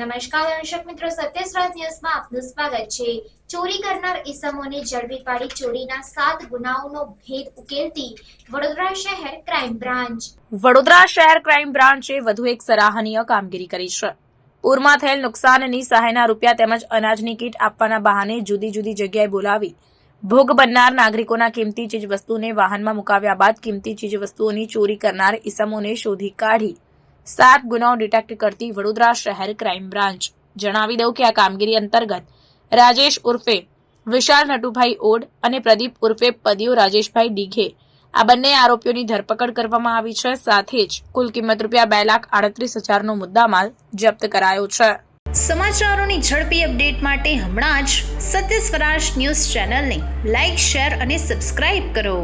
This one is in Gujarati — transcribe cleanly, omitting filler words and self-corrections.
નમસ્કાર દર્શક મિત્રો, સત્યસ્રાજ ન્યૂઝમાં આપનું સ્વાગત છે। ચોરી કરનાર ઈસમોને ઝડપી પાડી ચોરીના 7 ગુનાઓનો ભેદ ઉકેલતી વડોદરા શહેર ક્રાઇમ બ્રાન્ચ। વડોદરા શહેર ક્રાઇમ બ્રાન્ચે વધુ એક સરાહનીય કામગીરી કરી છે। પૂરમાં થયેલ નુકસાનની સહાયના રૂપિયા તેમજ અનાજની કીટ આપવાના બહાને જુદી જુદી જગ્યાએ બોલાવી ભોગ બનનાર નાગરિકોના કિંમતી ચીજવસ્તુને વાહનમાં મુકાવ્યા બાદ કિંમતી ચીજવસ્તુઓની ચોરી કરનાર ઈસમોને શોધી કાઢી 7 ગુનાઓ ડિટેક્ટ કરતી વડોદરા શહેર ક્રાઇમ બ્રાન્ચ। જણાવી દઉં કે આ કામગીરી અંતર્ગત રાજેશ ઉર્ફે વિશાલ નટુભાઈ ઓડ અને પ્રદીપ ઉર્ફે પદિયો રાજેશભાઈ ડીઘે આ બંને આરોપીઓની ધરપકડ કરવામાં આવી છે। સાથે જ કુલ કિંમત રૂપિયા 2,38,000નો મુદ્દામાલ જપ્ત કરાયો છે। સમાચારોની ઝડપી અપડેટ માટે હમણાં જ સત્ય સ્વરાજ ન્યૂઝ ચેનલને લાઇક, શેર અને સબસ્ક્રાઇબ કરો।